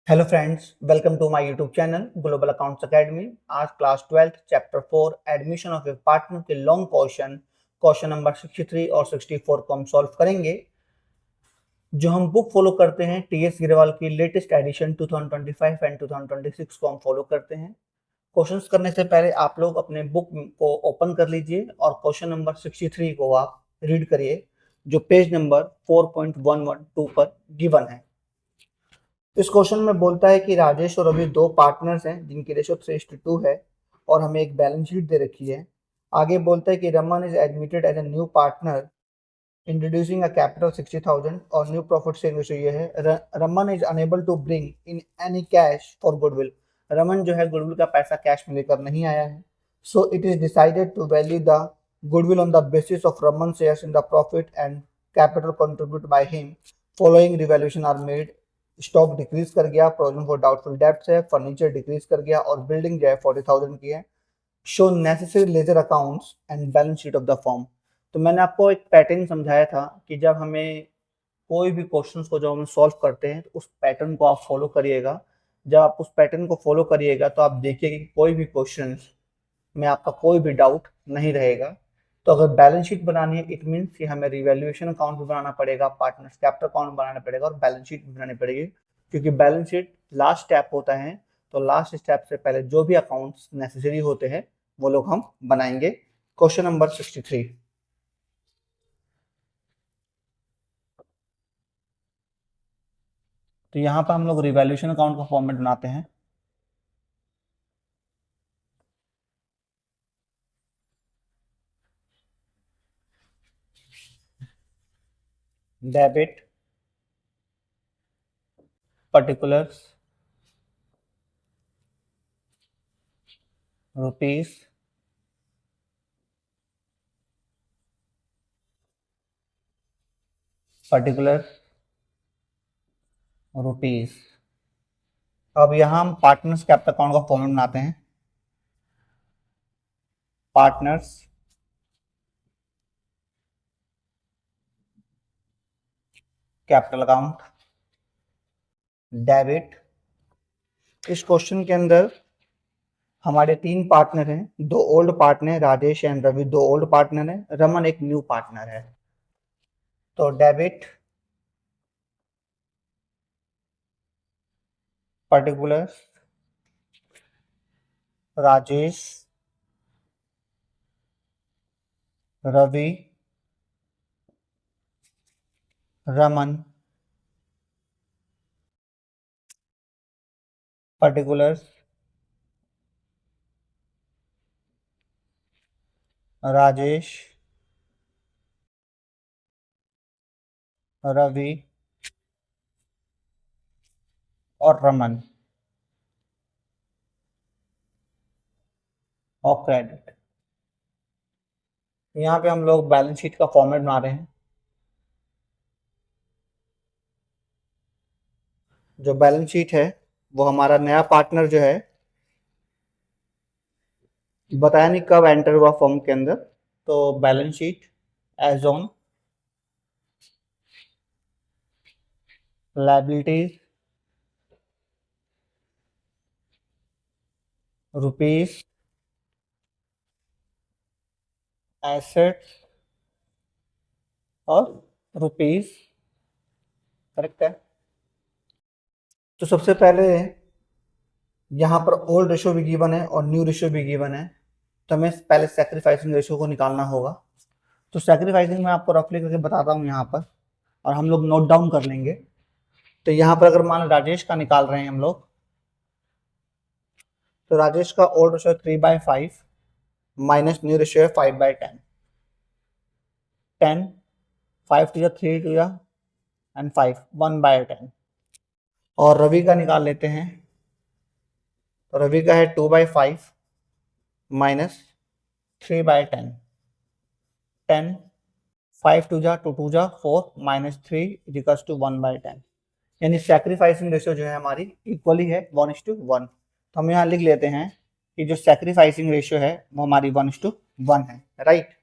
Hello friends, welcome to my YouTube channel global accounts academy. आज class 12 chapter 4 admission of a partner के long question number 63 और 64 को हम solve करेंगे। जो हम बुक फॉलो करते हैं टीएस गिरवाल की लेटेस्ट एडिशन 2025 एंड 2026 को हम फॉलो करते हैं। क्वेश्चंस करने से पहले आप लोग अपने बुक को ओपन कर लीजिए और क्वेश्चन नंबर 63 को आप रीड करिए, जो पेज नंबर 4.112 पर गिवन है। इस क्वेश्चन में बोलता है कि राजेश और रवि दो पार्टनर्स हैं जिनकी रेशो 3:2 है और हमें एक बैलेंस शीट दे रखी है। आगे बोलता है कि Raman is admitted as a new partner introducing a capital 60,000 और न्यू प्रॉफिट शेयरिंग रेशो ये है। Raman is unable to bring in any cash for goodwill. Raman जो है गुडविल का पैसा कैश में लेकर नहीं आया है। So it is decided to value the goodwill on the basis of Raman shares in the profit and capital contribute by him. Following revaluation are made. Stock decrease कर गया, प्रोविजन फॉर डाउटफुल डेब्ट्स है, furniture decrease कर गया और building जो है 40,000 की है। Show necessary ledger accounts and balance sheet of the firm. तो मैंने आपको एक पैटर्न समझाया था कि जब हमें कोई भी क्वेश्चंस को जब हम सॉल्व करते हैं तो उस पैटर्न को आप फॉलो करिएगा। जब आप उस पैटर्न को फॉलो करिएगा तो आप देखिए कि कोई भी क्वेश्चंस में आपका कोई भी डाउट नहीं रहेगा। तो अगर बैलेंस शीट बनानी है इट मीन्स कि हमें रिवैल्यूएशन अकाउंट भी बनाना पड़ेगा, पार्टनर्स कैपिटल अकाउंट बनाना पड़ेगा और बैलेंस शीट भी बनानी पड़ेगी, क्योंकि बैलेंस शीट लास्ट स्टेप होता है। तो लास्ट स्टेप से पहले जो भी अकाउंट्स नेसेसरी होते हैं वो लोग हम बनाएंगे। Question number 63। तो यहाँ पर हम लोग रिवैल्यूएशन अकाउंट का फॉर्मेट बनाते हैं। Debit particulars rupees particular rupees. अब यहाँ हम पार्टनर्स कैपिटल अकाउंट का फॉर्मेट बनाते हैं। Partners capital account debit. इस क्वेश्चन के अंदर हमारे तीन पार्टनर हैं, दो old partner Rajesh and Ravi, दो ओल्ड पार्टनर हैं, रमन एक न्यू पार्टनर है। तो debit particular Rajesh Ravi Raman particular Rajesh Ravi और रमन और क्रेडिट। यहाँ पे हम लोग बैलेंस शीट का फॉर्मेट बना रहे हैं। जो बैलेंस शीट है वो हमारा नया पार्टनर जो है बताया नहीं कब एंटर हुआ फॉर्म के अंदर। तो balance sheet as on liabilities rupees assets और रुपीस। करेक्ट है। तो सबसे पहले यहाँ पर ओल्ड रेशो भी गिवन है और न्यू रेशो भी गिवन है, तो हमें पहले सैक्रिफाइसिंग रेशो को निकालना होगा। तो सैक्रिफाइसिंग मैं आपको रफली करके बताता हूँ यहाँ पर, और हम लोग नोट डाउन कर लेंगे। तो यहाँ पर अगर मान राजेश का निकाल रहे हैं हम लोग, तो राजेश का old ratio 3/5 minus new ratio है 5/10। 10 5 to 3 to एंड 5 1/10। और रवि का निकाल लेते हैं। तो रवि का है 2/5 माइनस 3/10। 10 5 2 2 2 4 minus 3 equals to 1/10। यानी सैक्रिफाइसिंग रेशियो जो है हमारी इक्वली है 1:1। तो हम यहाँ लिख लेते हैं कि जो सैक्रिफाइसिंग रेशियो है वो हमारी 1:1 है, राइट।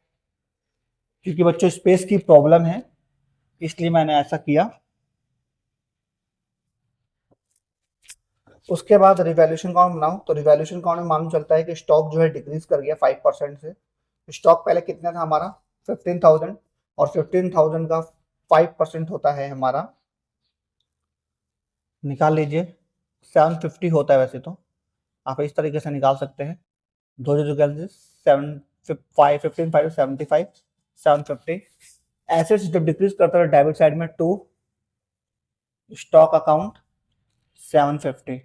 क्योंकि बच्चों स्पेस की प्रॉब्लम है इसलिए मैंने ऐसा किया। उसके बाद रिवैल्यूएशन काउंट बनाओ, तो रिवैल्यूएशन काउंट में मालूम चलता है कि स्टॉक जो है डिक्रीज कर गया 5% से। स्टॉक पहले कितना था हमारा 15,000, और 15,000 का 5% होता है हमारा, निकाल लीजिए 750 होता है। वैसे तो आप इस तरीके से निकाल सकते हैं, दो जो कैलसी 750 एसेट्स जब डिक्रीज करता है डेबिट साइड में 2, stock account 750।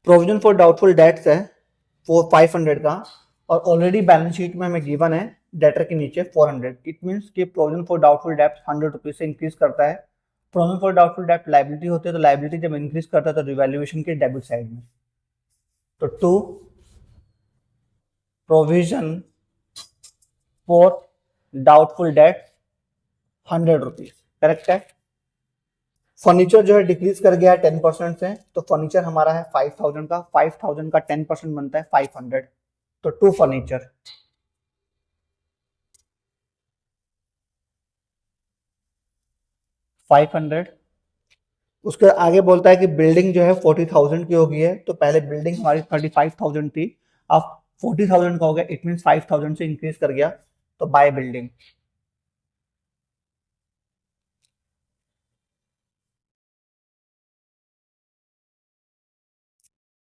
Provision for doubtful debts है वो 500 का, और ऑलरेडी बैलेंस शीट में हमें गिवन है डेटर के नीचे 400। इट मीन्स कि provision for doubtful debts 100 rupees से इंक्रीज करता है। Provision for doubtful debt liability होती है, तो लाइबिलिटी जब इंक्रीज करता है तो रिवैल्यूएशन के डेबिट साइड में। तो 2 provision for doubtful debt 100 rupees, correct है। फर्नीचर जो है डिक्रीज कर गया है 10% से, तो फर्नीचर हमारा है 5,000 का, 5,000 का 10% बनता है 500, तो 2 फर्नीचर। उसके आगे बोलता है कि बिल्डिंग जो है 40,000 की हो गई है, तो पहले बिल्डिंग हमारी 35,000 थी, अब 40,000 का हो गया। इट मीन 5,000 से इंक्रीज कर गया, तो बाय बिल्डिंग।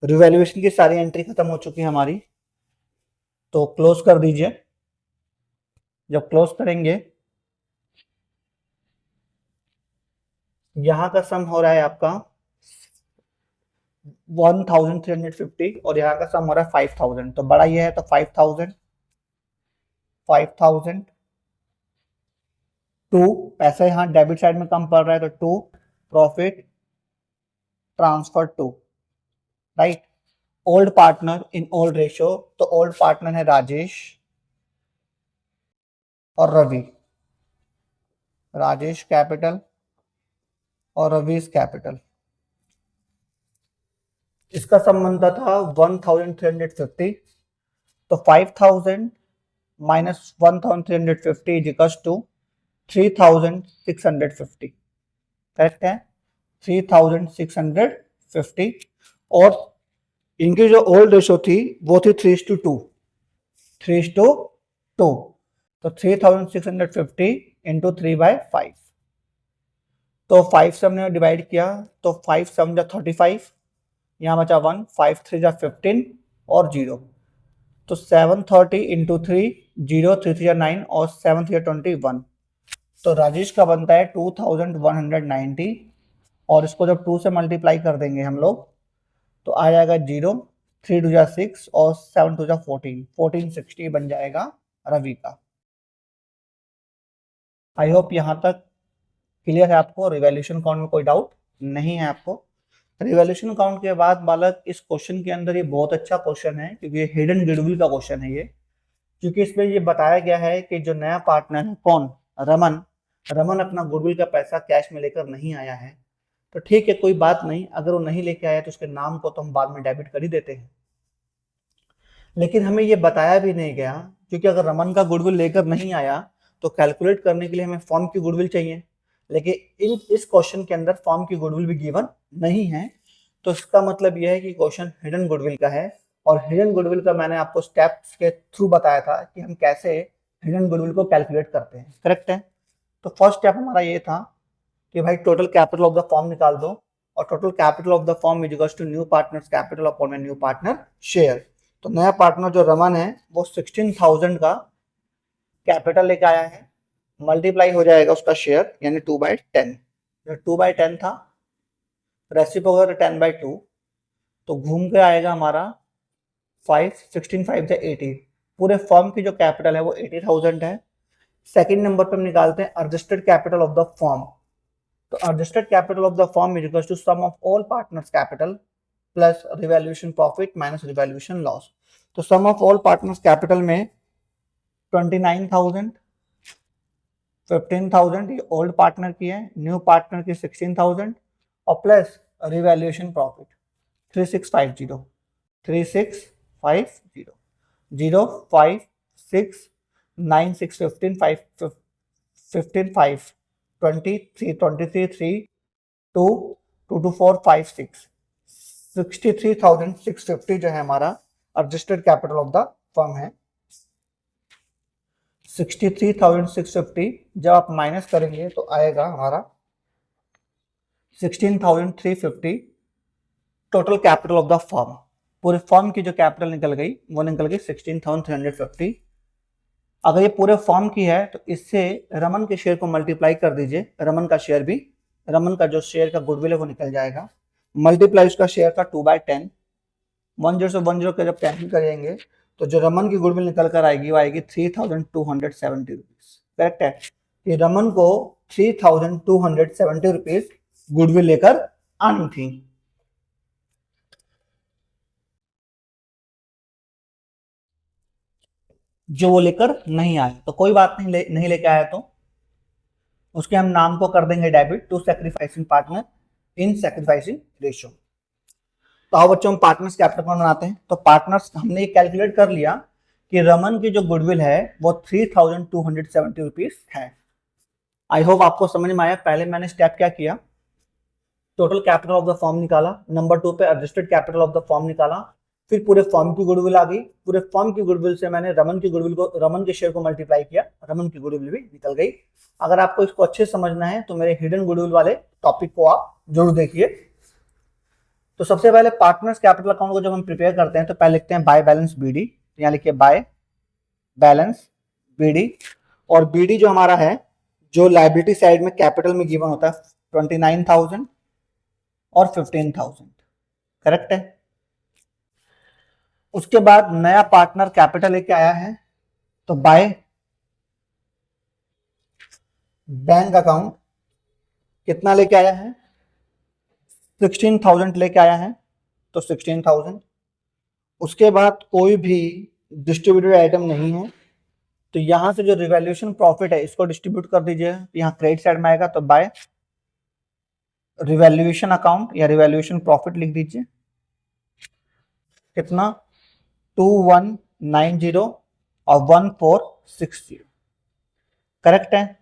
रिवैल्यूएशन की सारी एंट्री खत्म हो चुकी है हमारी, तो क्लोज कर दीजिए। जब क्लोज करेंगे, यहां का सम हो रहा है आपका 1,350, और यहाँ का सम हो रहा है 5,000, तो बड़ा ये है तो 5,000, 5,000 2 पैसा यहाँ डेबिट साइड में कम पड़ रहा है, तो 2 profit transfer 2, right. Old partner in old ratio, तो ओल्ड पार्टनर है राजेश और रवि। राजेश कैपिटल और रवि कैपिटल, इसका संबंध था 1,350, तो 5,000 minus 1,350 is equals to 3,650, correct है 3,650। और इनकी जो ओल्ड रेशो थी वो थी 3:2, 3:2, तो 3,650 इंटू 3/5, तो 5 से हमने डिवाइड किया, तो 5 7 जा 35, यहाँ बचा 1, 5 3 जा 15 और 0, तो 730 इंटू 3, 0 3 3 9 और 7 3 21, तो राजेश का बनता है 2,190, और इसको जब 2 से मल्टीप्लाई कर देंगे हम लोग तो आ जाएगा 0, 3 2 जा 6 और 7 2 जा 14, 1460 बन जाएगा रवि का। आई होप यहाँ तक क्लियर है आपको। रिवैल्यूएशन काउंट में कोई डाउट नहीं है आपको। रिवैल्यूएशन काउंट के बाद बालक इस क्वेश्चन के अंदर ये बहुत अच्छा क्वेश्चन है, क्योंकि ये हिडन गुडविल का क्वेश्चन है ये, क्योंकि इसमें ये बताया गया है कि जो नया पार्टनर है कौन, रमन, रमन अपना गुडविल का पैसा कैश में लेकर नहीं आया है। तो ठीक है, कोई बात नहीं, अगर वो नहीं लेके आया तो उसके नाम को तो हम बाद में डेबिट कर ही देते हैं, लेकिन हमें ये बताया भी नहीं गया, क्योंकि अगर रमन का गुडविल लेकर नहीं आया तो कैलकुलेट करने के लिए हमें फॉर्म की गुडविल चाहिए, लेकिन इस क्वेश्चन के अंदर फॉर्म की गुडविल भी गिवन नहीं है। तो इसका मतलब यह है कि क्वेश्चन हिडन गुडविल का है, और हिडन गुडविल का मैंने आपको स्टेप्स के थ्रू बताया था कि हम कैसे हिडन गुडविल को कैलकुलेट करते हैं, करेक्ट है। तो फर्स्ट स्टेप हमारा ये था कि भाई total capital of the form निकाल दो, और total capital of the form is equals to new partners capital upon new partner share. तो नया पार्टनर जो रमन है वो 16,000 का कैपिटल लेके आया है, मल्टीप्लाई हो जाएगा उसका शेयर यानी 2/10, जो 2/10 था रेसिप्रोकल 10/2, तो घूम के आएगा हमारा 5, 16 5 से 80, पूरे फर्म की जो कैपिटल है वो 80,000 है। सेकंड नंबर पे हम निकालते हैं adjusted capital of the firm, तो adjusted capital of the firm is equal to sum of all partners capital plus revaluation profit minus revaluation loss. तो sum of all partners capital में 29,000, 15,000 ये old partner की है, new partner की 16,000 और plus revaluation profit 3650, 3650, 0 5 6 9 6 15 5 15 5 23 23 3 2 22456 63,650 जो है हमारा registered capital of the firm है। 63,650 जब आप माइनस करेंगे तो आएगा हमारा 16,350 total capital of the firm. पूरे फर्म की जो कैपिटल निकल गई वो निकल गई 16,350। अगर ये पूरे फर्म की है तो इससे रमन के शेयर को मल्टीप्लाई कर दीजिए, रमन का शेयर भी, रमन का जो शेयर का गुडविल है वो निकल जाएगा। मल्टीप्लाई उसका शेयर था 2/10, 10 से 10 का जब कैंसिल करेंगे तो जो रमन की गुडविल निकल कर आएगी वो आएगी 3,270 रुपीज। करेक्ट है, कि रमन को 3,270 रुपीज गुडविल लेकर आनी थी। जो वो लेकर नहीं आया तो कोई बात नहीं, नहीं लेके आया तो उसके हम नाम को कर देंगे debit to sacrificing partner in sacrificing ratio. तो आओ बच्चों हम पार्टनर्स कैपिटल अकाउंट बनाते हैं। तो पार्टनर्स हमने ये कैलकुलेट कर लिया कि रमन की जो गुडविल है वो 3,270 रुपीज है। आई होप आपको समझ में आया। पहले मैंने स्टेप क्या किया, total capital of the firm निकाला, नंबर 2 पे adjusted capital of the firm निकाला, फिर पूरे फर्म की गुडविल आ गई, पूरे फर्म की गुडविल से मैंने रमन की गुडविल को, रमन के शेयर को मल्टीप्लाई किया, रमन की गुडविल भी निकल गई। अगर आपको इसको अच्छे से समझना है तो मेरे हिडन गुडविल वाले टॉपिक को आप जरूर देखिए। तो सबसे पहले पार्टनर्स कैपिटल अकाउंट को जब हम प्रिपेयर करते हैं तो पहले लिखते हैं बाय बैलेंस बीडी, यहाँ लिखिए बाय बैलेंस बीडी। और बीडी जो हमारा है, जो लायबिलिटी साइड में कैपिटल में गिवन होता है 29,000 और 15,000। करेक्ट है। उसके बाद नया पार्टनर कैपिटल लेके आया है तो बाय बैंक अकाउंट कितना लेके आया है, 16,000 लेके आया है तो 16,000। उसके बाद कोई भी डिस्ट्रीब्यूटेड आइटम नहीं है तो यहां से जो रिवैल्यूएशन प्रॉफिट है इसको डिस्ट्रीब्यूट कर दीजिए, यहाँ क्रेडिट साइड में आएगा तो बाय रिवैल्यूएशन अकाउंट या रिवैल्यूएशन प्रॉफिट लिख दीजिए। कितना, 2190 और 1460। करेक्ट है।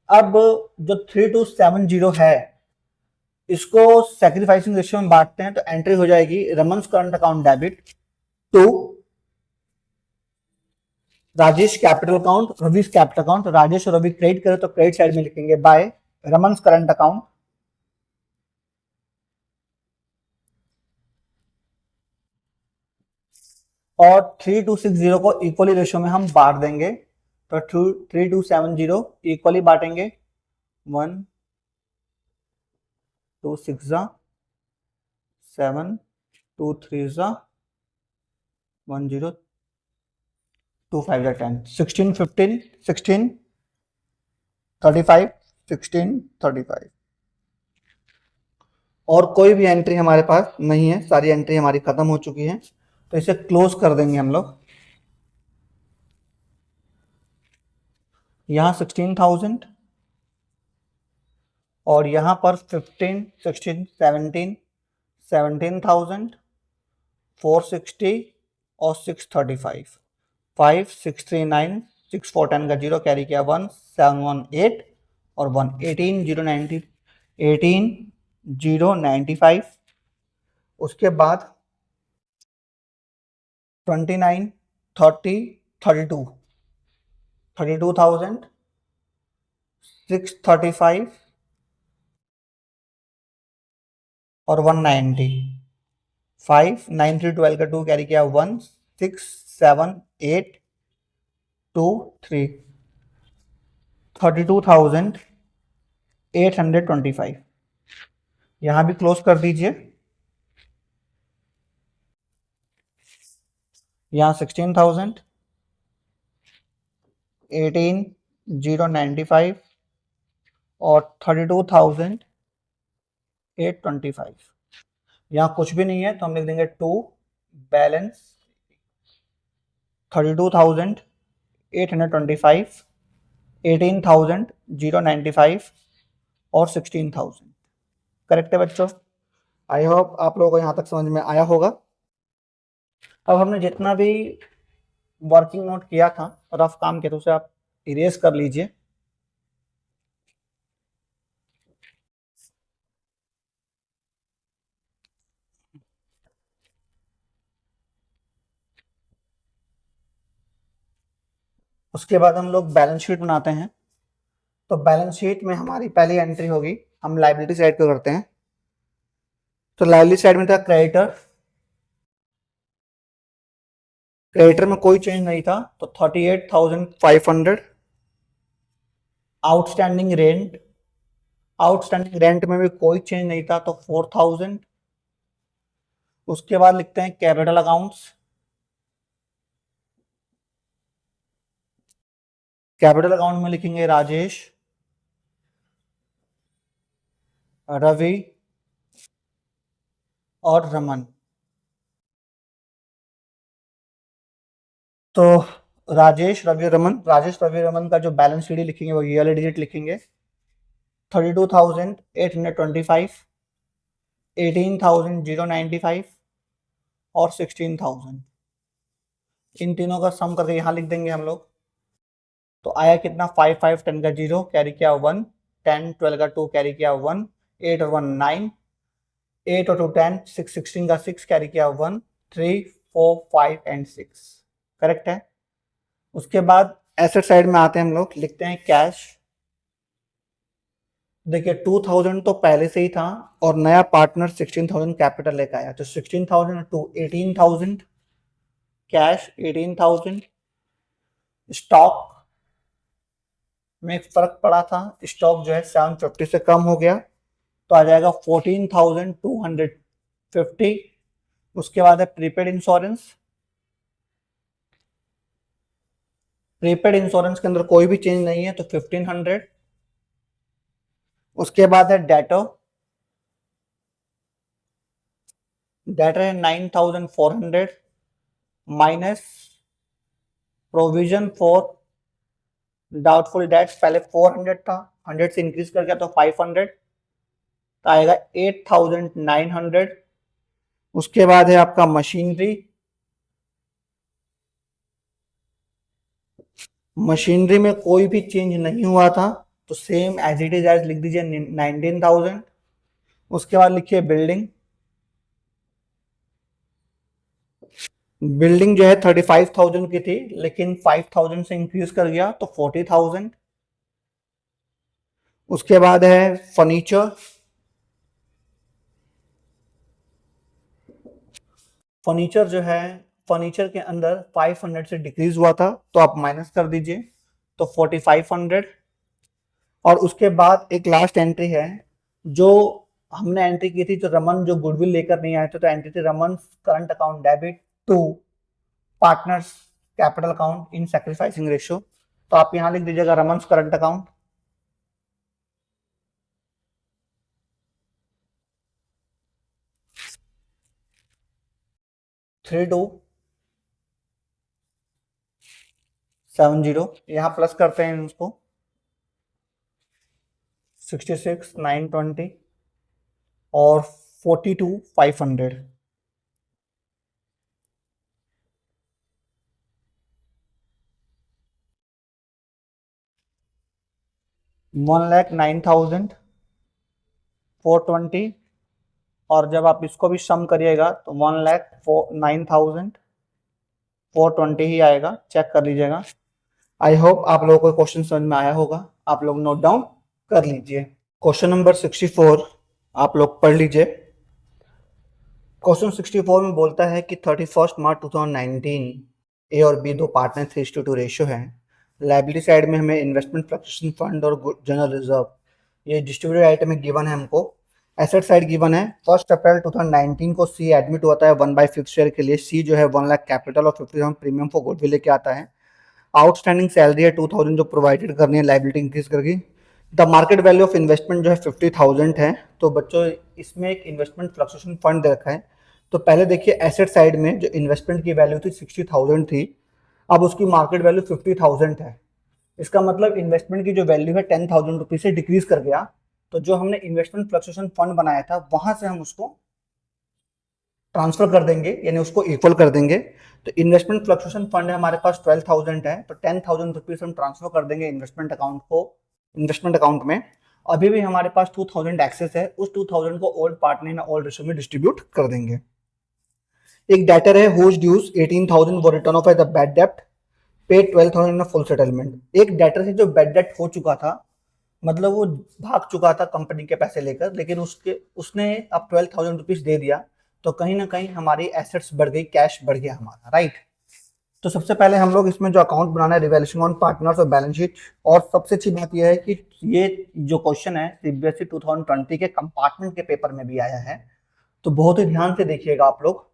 अब जो 3270 है इसको सैक्रिफाइसिंग रेशियो में बांटते हैं तो एंट्री हो जाएगी Raman's current account debit to Rajesh capital account, Ravi's capital account. Rajesh और रवि क्रेडिट करे तो क्रेडिट साइड में लिखेंगे बाय रमन्स करंट अकाउंट और 3260 को इक्वली रेशियो में हम बांट देंगे। तो 3270 इक्वली बांटेंगे 1 2 6 7 2 3 1 0 2 5 10 16 15 16 35 16 35। और कोई भी एंट्री हमारे पास नहीं है, सारी एंट्री हमारी खत्म हो चुकी है तो इसे क्लोज कर देंगे हम लोग। यहां 16,000 और यहां पर 15 16 17 17,000 460 और 635 5 6 3 9 6 4 10 का 0 कैरी किया 1 7 1 8 और 1 18 0 90 18 0 95। उसके बाद 29 30 32 32,000 635 और 190 5 9 3 12 का 2 कैरी किया 1 6 7 8 2 3 32,825। यहां भी क्लोज कर दीजिए। यहाँ 16,000 18 0 95 और 32,825। यहाँ कुछ भी नहीं है तो हम लिख देंगे टू बैलेंस 32,825 18,000 095 और 16,000। करेक्ट है बच्चों। आई होप आप लोगों को यहाँ तक समझ में आया होगा। अब हमने जितना भी वर्किंग नोट किया था रफ काम के तो उसे आप इरेज कर लीजिए। उसके बाद हम लोग बैलेंस शीट बनाते हैं। तो बैलेंस शीट में हमारी पहली एंट्री होगी, हम लायबिलिटी साइड को करते हैं। तो लायबिलिटी साइड में था क्रेडिटर। क्रेडिटर में कोई चेंज नहीं था, तो 38,500। आउटस्टैंडिंग रेंट, आउटस्टैंडिंग रेंट में भी कोई चेंज नहीं था, तो 4,000। उसके बाद लिखते हैं कैपिटल अकाउंट्स। कैपिटल अकाउंट में लिखेंगे राजेश, रवि और रमन। तो राजेश रवि रमन, राजेश रवि रमन का जो बैलेंस शीट लिखेंगे वो ये वाले डिजिट लिखेंगे, 32,825, 18,095 और 16,000। इन तीनों का सम करके यहाँ लिख देंगे हम लोग। तो आया कितना, 5 5 10 का 0 कैरी किया 1, 10 12 का 2 कैरी किया 1, 8 और 1 9, 8 और 2 10, 6 16 का 6 कैरी किया 1, 3 4 5 एंड 6। करेक्ट है। उसके बाद एसेट साइड में आते हैं हम लोग, लिखते हैं कैश। देखिए 2,000 तो पहले से ही था और नया पार्टनर 16,000 कैपिटल लेकर आया, तो 16,000 टू 18,000 कैश, 18,000। स्टॉक में एक फर्क पड़ा था, स्टॉक जो है 750 से कम हो गया, तो आ जाएगा 14,250। उसके बाद है प्रीपेड इंश्योरेंस। प्रीपेड इंश्योरेंस के अंदर कोई भी चेंज नहीं है, तो 1,500। उसके बाद है डेटो, डेटर है 9,400 minus provision for doubtful debts, पहले 400 था, 100 से इंक्रीज कर गया तो 500, तो आएगा 8,900। उसके बाद है आपका मशीनरी, मशीनरी में कोई भी चेंज नहीं हुआ था, तो same as it is as लिख दीजिए 19,000। उसके बाद लिखिए बिल्डिंग, बिल्डिंग जो है 35,000 की थी लेकिन 5,000 से इंक्रीज कर गया तो 40,000। उसके बाद है फर्नीचर, फर्नीचर जो है, फर्नीचर के अंदर 500 से डिक्रीज हुआ था तो आप माइनस कर दीजिए, तो 4,500। और उसके बाद एक लास्ट एंट्री है जो हमने एंट्री की थी, जो रमन जो गुडविल लेकर नहीं आए थे, तो एंट्री थी Raman current account debit to partners capital account in sacrificing ratio. तो आप यहां लिख दीजिएगा Raman current account. Three two 70, यहाँ प्लस करते हैं उसको, 66,920 और 42,500। 1,09,420 और जब आप इसको भी सम करिएगा तो 1,09,420 ही आएगा, चेक कर लीजिएगा। आई होप आप लोगों को क्वेश्चन समझ में आया होगा, आप लोग नोट डाउन कर लीजिए। क्वेश्चन नंबर 64 आप लोग पढ़ लीजिए। क्वेश्चन 64 में बोलता है कि 31 मार्च 2019 ए और बी दो पार्टनर 3:2 रेशियो है। लाइबिलिटी साइड में हमें इन्वेस्टमेंट फ्लक्चुएशन फंड और जनरल रिजर्व ये डिस्ट्रीब्यूटेड आइटम में गिवन है हमको। एसेट साइड गिवन है, 1 अप्रैल 2019 को सी एडमिट होता है 1/5 शेयर के लिए। सी जो है 1 लाख कैपिटल और 50,000 प्रीमियम फॉर गुडविल लेके आता है। आउटस्टैंडिंग सैलरी है 2,000 जो प्रोवाइडेड करनी है लाइबिलिटी इंक्रीज करके। The market value of investment जो है 50,000 है। तो बच्चों इसमें एक इन्वेस्टमेंट फ्लक्चुएशन फंड दे रखा है। तो पहले देखिए एसेट साइड में जो इन्वेस्टमेंट की वैल्यू थी 60,000 थी, अब उसकी मार्केट वैल्यू 50,000 है। इसका मतलब इन्वेस्टमेंट की जो वैल्यू है 10,000 रुपीज से डिक्रीज कर गया। तो जो हमने इन्वेस्टमेंट फ्लक्चुएशन फंड बनाया था वहां से हम उसको ट्रांसफर कर देंगे, यानी उसको इक्वल कर देंगे। तो इन्वेस्टमेंट फ्लक्चुएशन फंड है हमारे पास 12,000 है, तो 10,000 रुपीज हम ट्रांसफर कर देंगे इन्वेस्टमेंट अकाउंट को, इन्वेस्टमेंट अकाउंट में। अभी भी हमारे पास 2,000 एक्सेस है, उस 2,000 को ओल्ड पार्टनर ओल्ड रेशियो में डिस्ट्रीब्यूट कर देंगे। एक डेटर है हुज ड्यूज 18,000 वो रिटर्न ऑफ है द बैड डेप्ट पे 12,000 फुल सेटलमेंट। एक डेटर से जो बेड डेट हो चुका था, मतलब वो भाग चुका था कंपनी के पैसे लेकर, लेकिन उसने अब 12,000 रुपीज दे दिया, तो कहीं ना कहीं हमारी एसेट्स बढ़ गई, कैश बढ़ गया हमारा, राइट। तो सबसे पहले हम लोग इसमें जो अकाउंट बनाना है, रिवैल्यूएशन ऑन पार्टनर्स और बैलेंस शीट। और सबसे अच्छी बात यह है कि ये जो क्वेश्चन है सीबीएसई 2020 के कंपार्टमेंट के पेपर में भी आया है, तो बहुत ही ध्यान से देखिएगा आप लोग।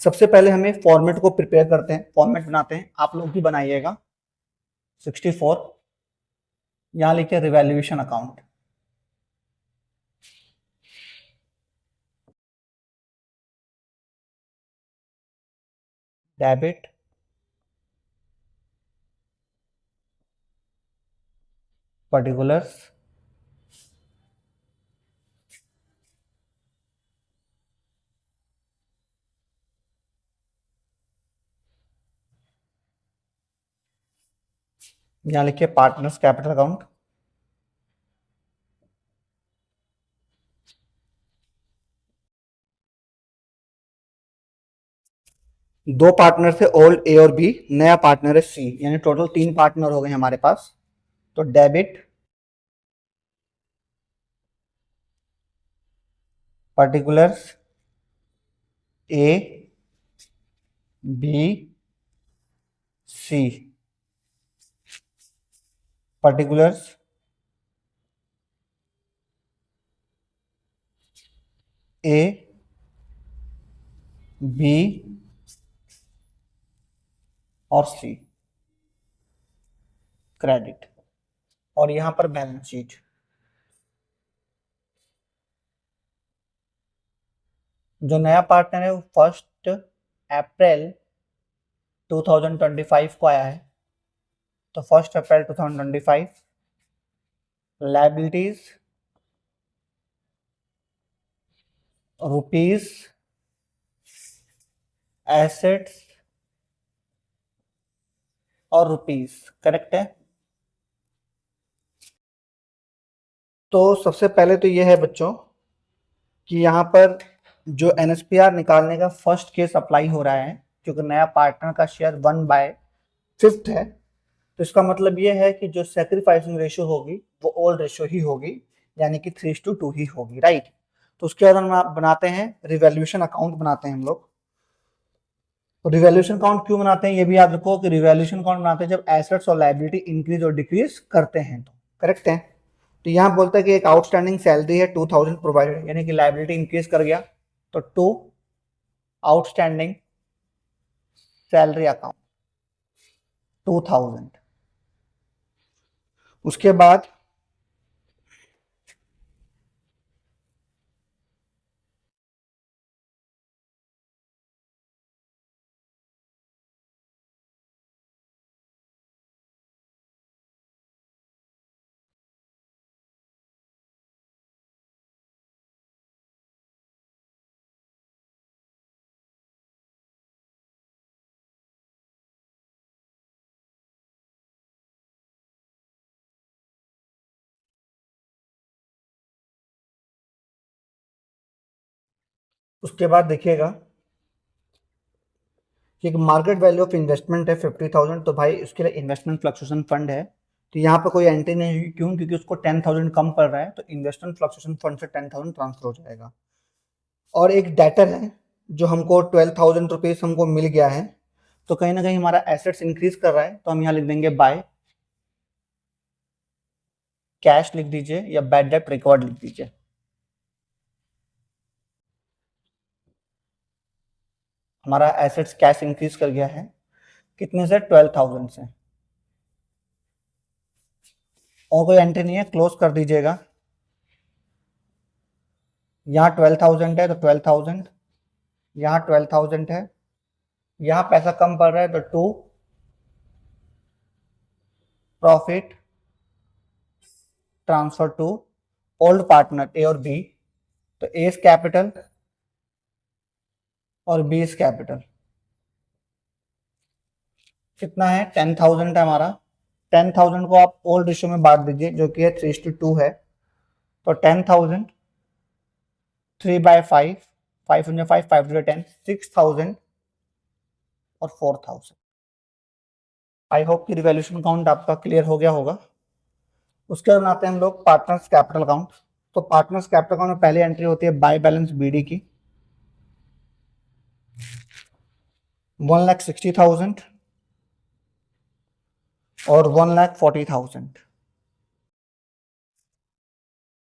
सबसे पहले हमें फॉर्मेट को प्रिपेयर करते हैं, फॉर्मेट बनाते हैं, आप लोग भी बनाइएगा। 64, यहाँ लिखिए रिवैल्यूएशन अकाउंट। डेबिट, पर्टिकुलर्स, यहाँ लिखिए पार्टनर्स कैपिटल अकाउंट। दो पार्टनर थे, ओल्ड ए और बी, नया पार्टनर है सी, यानी टोटल 3 पार्टनर हो गए हमारे पास। तो debit, particulars A B C, particulars A B और सी, क्रेडिट। और यहां पर बैलेंस शीट। जो नया पार्टनर है वो 1 अप्रैल 2025 को आया है, तो 1 अप्रैल 2025 लाइबिलिटीज रुपीज, एसेट्स और रुपीज, करेक्ट है। तो सबसे पहले तो यह है बच्चों कि यहाँ पर जो एनएसपीआर निकालने का फर्स्ट केस अप्लाई हो रहा है, क्योंकि नया पार्टनर का शेयर 1/5 है, तो इसका मतलब ये है कि जो सेक्रीफाइसिंग रेशियो होगी वो ओल्ड रेशियो ही होगी, यानी कि 3:2 ही होगी, राइट। तो उसके बाद हम बनाते हैं रिवैल्यूएशन अकाउंट बनाते हैं हम लोग। तो रिवैल्यूएशन अकाउंट क्यों बनाते हैं ये भी याद रखो कि रिवैल्यूएशन अकाउंट बनाते हैं जब एसेट्स और लायबिलिटी इंक्रीज और डिक्रीज करते हैं, तो करेक्ट है। तो यहाँ बोलता है कि एक आउटस्टैंडिंग सैलरी है 2,000 प्रोवाइडेड, यानी कि लायबिलिटी इंक्रीज कर गया, तो 2 आउटस्टैंडिंग सैलरी अकाउंट 2,000। उसके बाद देखिएगा कि मार्केट वैल्यू ऑफ इन्वेस्टमेंट है 50,000, तो भाई उसके लिए इन्वेस्टमेंट फ्लक्चुएशन फंड है, तो यहाँ पे कोई एंट्री नहीं हुई, क्यों? क्योंकि उसको 10,000 कम पड़ रहा है, तो इन्वेस्टमेंट फ्लक्चुएशन फंड से 10,000 ट्रांसफर हो जाएगा। और एक डेटर है जो हमको 12,000 रुपीज हमको मिल गया है, तो कहीं ना कहीं हमारा एसेट्स इंक्रीज कर रहा है, तो हम यहाँ लिख देंगे बाय कैश लिख दीजिए, या बैड डेट रिकॉर्ड लिख दीजिए। हमारा एसेट्स कैश इंक्रीज कर गया है, कितने से? 12,000 से। और कोई एंट्री नहीं है, क्लोज कर दीजिएगा। यहाँ 12,000 है तो 12,000, यहाँ 12,000 है, यहाँ पैसा कम पड़ रहा है तो 2 profit transfer to old partner A और बी, तो ए इज कैपिटल और बी इज कैपिटल। कितना है? 10,000 है हमारा। 10,000 को आप ओल्ड रेशियो में बांट दीजिए, जो कि है 3:2 है, तो 10,000 3/5, 5 5 10, 6,000 और 4,000। आई होप कि रिवैल्यूएशन अकाउंट आपका क्लियर हो गया होगा। उसके बाद बनाते हैं हम लोग पार्टनर्स कैपिटल अकाउंट। तो पार्टनर्स कैपिटल अकाउंट में पहली एंट्री होती है बाय बैलेंस बीडी की 1,60,000 और 1,40,000।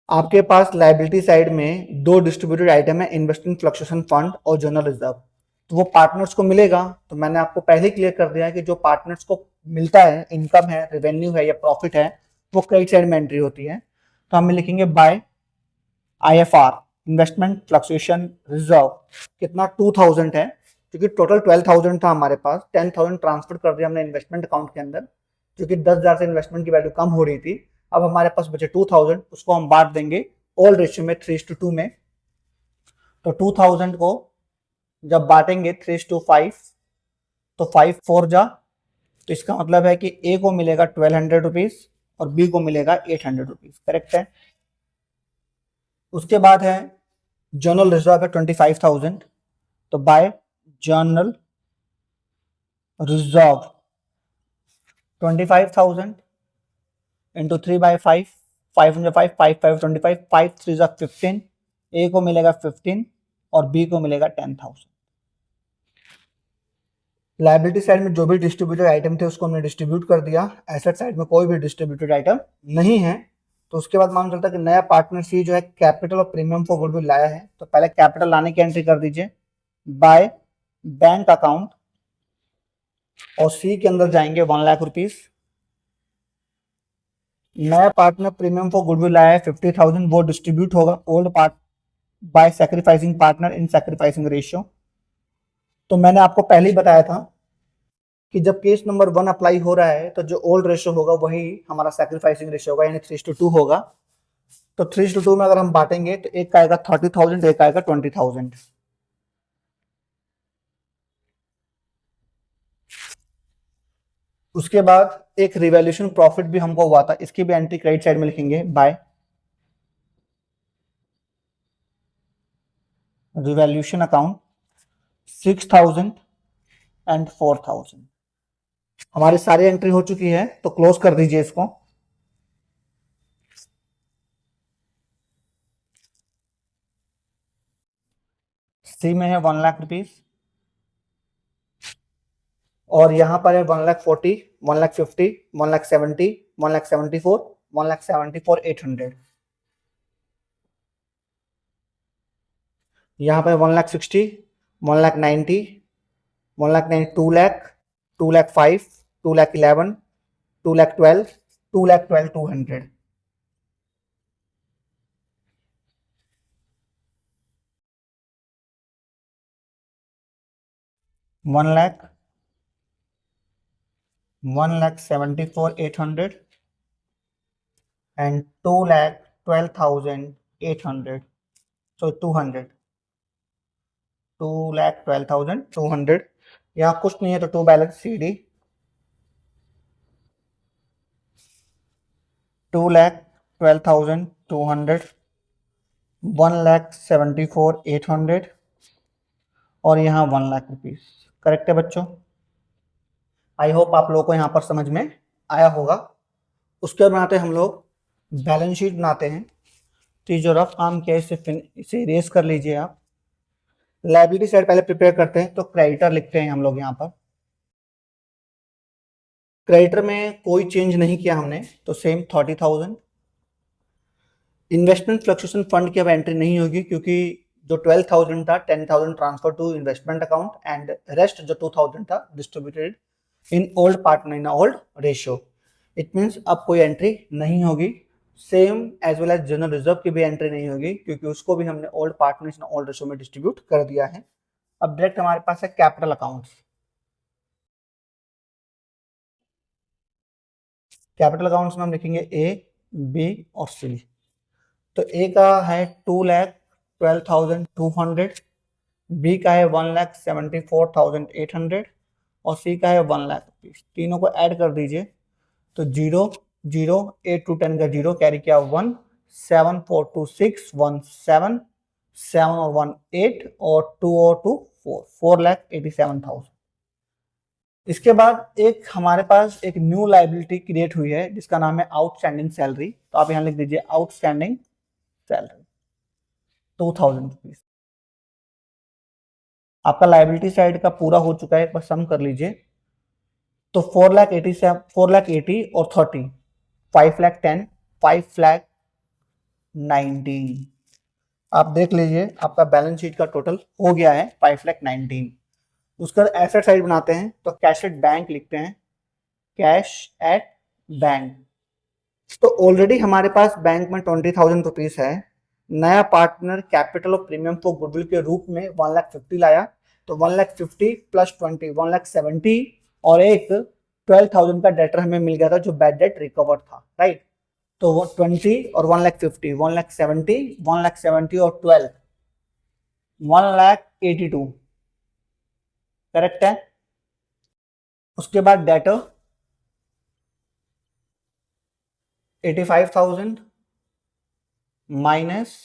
आपके पास लायबिलिटी साइड में दो डिस्ट्रीब्यूटेड आइटम है, इन्वेस्टमेंट फ्लक्चुएशन फंड और जनरल रिजर्व। तो वो पार्टनर्स को मिलेगा। तो मैंने आपको पहले ही क्लियर कर दिया है कि जो पार्टनर्स को मिलता है, इनकम है, रेवेन्यू है या प्रॉफिट है, वो क्रेडिट साइड में एंट्री होती है। तो हम लिखेंगे by IFR investment fluctuation reserve कितना 2,000 है, क्योंकि टोटल 12,000 था हमारे पास। 10,000 ट्रांसफर कर दिया हमने इन्वेस्टमेंट अकाउंट के अंदर, क्योंकि 10,000 से इन्वेस्टमेंट की वैल्यू कम हो रही थी। अब हमारे पास बचे 2,000, उसको हम बांट देंगे ओल्ड रेशियो में 3:2 में। तो 2,000 को जब बांटेंगे 3:5, तो 5 4 जा, तो इसका मतलब है कि ए को मिलेगा 1,200 रुपीज और बी को मिलेगा 800 रुपीज। करेक्ट है। उसके बाद है जर्नल रिजर्व है 25,000। तो बाय जर्नल रिजर्व 25,000 इंटू 3/5, 5 5 5 5 25, 5 3 15, ए को मिलेगा 15 और बी को मिलेगा 10,000। लायबिलिटी साइड में जो भी डिस्ट्रीब्यूटेड आइटम थे उसको हमने डिस्ट्रीब्यूट कर दिया। एसेट साइड में कोई भी डिस्ट्रीब्यूटेड आइटम नहीं है। तो उसके बाद मालूम चलता है कि नया पार्टनर सी जो है कैपिटल और प्रीमियम फॉर गुडविल लाया है। तो पहले कैपिटल लाने की एंट्री कर दीजिए बाय बैंक अकाउंट, और सी के अंदर जाएंगे 1,00,000 रुपीज। नया पार्टनर प्रीमियम फॉर गुडविल लाया है 50,000, वो डिस्ट्रीब्यूट होगा old part by sacrificing partner in sacrificing ratio. तो मैंने आपको पहले ही बताया था कि जब केस नंबर 1 अप्लाई हो रहा है तो जो ओल्ड रेशियो होगा वही हमारा सैक्रिफाइसिंग रेशियो होगा, यानी 3:2 होगा। तो 3:2 में अगर हम बांटेंगे तो एक का आएगा 30,000, एक आएगा 20,000। उसके बाद एक रिवैल्यूएशन प्रॉफिट भी हमको हुआ था, इसकी भी एंट्री क्रेडिट साइड में लिखेंगे बाय रिवैल्यूएशन अकाउंट 6,000 एंड 4,000। हमारी सारी एंट्री हो चुकी है, तो क्लोज कर दीजिए इसको। सी में है 1,00,000 रुपीज और यहां पर है 1,40,000, 1,50,000, 1,70,000, 1,74,000, 1,74,800। यहाँ पर 1,60,000, 1,90,000, 1,90,000, 2,00,000, 2,05,000, 2,11,000, 2,12,000, 2,12,200। 1,00,000, 1,74,800 and 2,12,800। So 200, 2,12,200। यहाँ कुछ नहीं है तो टू बैलेंस CD 2,12,200, 1,74,800 और यहाँ 1,00,000 रुपीज। करेक्ट है बच्चों। आई होप आप लोगों को यहाँ पर समझ में आया होगा। उसके बाद बनाते हैं हम लोग बैलेंस शीट बनाते हैं। तो ये जो रफ काम किया इसे इरेज कर लीजिए आप। लायबिलिटी साइड पहले प्रिपेयर करते हैं, तो क्रेडिटर लिखते हैं हम लोग यहाँ पर। क्रेडिटर में कोई चेंज नहीं किया हमने, तो सेम 30,000। इन्वेस्टमेंट फ्लक्चुएशन फंड की अब एंट्री नहीं होगी, क्योंकि जो 12,000 था 10,000 transfer to investment account and rest जो 2,000 था distributed in old partner in old ratio. It means अब कोई एंट्री नहीं होगी। Same as well as general reserve की भी एंट्री नहीं होगी, क्योंकि उसको भी हमने old partner in old ratio में डिस्ट्रीब्यूट कर दिया है। अब डायरेक्ट हमारे पास है कैपिटल अकाउंट्स। कैपिटल अकाउंट्स में हम लिखेंगे A, B और C। तो A का है 2,12,200, B का है 1,74,800 और C का है 1,00,000 रुपीज। तीनों को ऐड कर दीजिए तो 0 0 8 to 10 का 0 कैरी किया 1, 7 4 2 6 1 7 7 और 1 8 और 2 और 2 4, 4,87,000। इसके बाद एक हमारे पास एक न्यू लाइबिलिटी क्रिएट हुई है जिसका नाम है आउटस्टैंडिंग सैलरी। तो आप यहां लिख दीजिए आउटस्टैंडिंग सैलरी 2000 रुपीज। आपका लाइबिलिटी साइड का पूरा हो चुका है, एक बार सम कर लीजिए। तो 4,80 से 4,80 और 30 5,10 5,19 आप देख लीजिए आपका बैलेंस शीट का टोटल हो गया है 5,19। उसका एसेट साइड बनाते हैं तो कैश एट बैंक लिखते हैं, कैश एट बैंक। तो ऑलरेडी हमारे पास बैंक में 20,000 रुपीज है। नया पार्टनर कैपिटल और प्रीमियम को गुडविल के रूप में 1,50,000 लाया, तो 1,50,000 प्लस 20 1,70,000 और एक 12,000 का डेटर हमें मिल गया था जो बैड डेट रिकवर था, राइट। तो वो 20 और 1,50,000 1,70,000 1,70,000 और 12 1,82 करेक्ट है। उसके बाद debtor 85,000 minus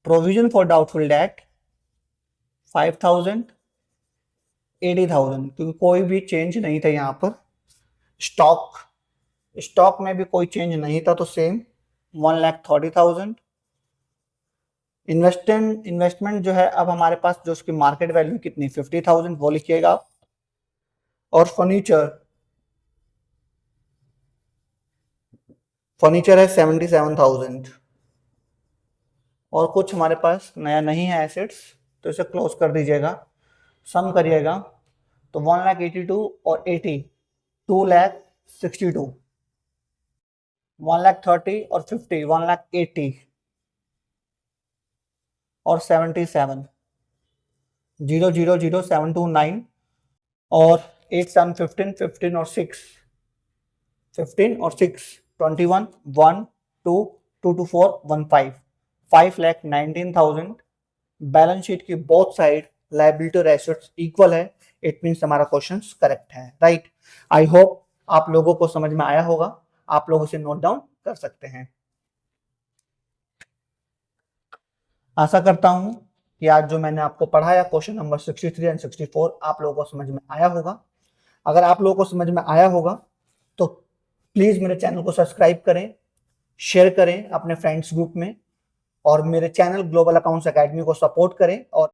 provision for doubtful debt 5,000 80,000 क्योंकि कोई भी चेंज नहीं था यहाँ पर। स्टॉक में भी कोई चेंज नहीं था तो सेम 1,30,000। इन्वेस्टमेंट जो है अब हमारे पास जो उसकी मार्केट वैल्यू कितनी 50,000 वो लिखिएगा। और फर्नीचर है 77,000 और कुछ हमारे पास नया नहीं है एसेट्स, तो इसे क्लोज कर दीजिएगा। सम करिएगा तो 1,82 और 80 2,62 1,30,000 और 50 1,80,000 और 77 0,00729 और 8 7 15 15 और 6 21 1 2 2 2 4 1 5 5,19,000। बैलेंस शीट की बोथ साइड लायबिलिटी और एसेट्स इक्वल है, इट मींस हमारा क्वेश्चन करेक्ट है, राइट। आई होप आप लोगों को समझ में आया होगा, आप लोग उसे नोट डाउन कर सकते हैं। आशा करता हूं कि आज जो मैंने आपको पढ़ाया क्वेश्चन नंबर 63 एंड 64 आप लोगों को समझ में आया होगा। अगर आप लोगों को समझ में आया होगा तो प्लीज मेरे चैनल को सब्सक्राइब करें, शेयर करें अपने फ्रेंड्स ग्रुप में और मेरे चैनल ग्लोबल अकाउंट्स एकेडमी को सपोर्ट करें और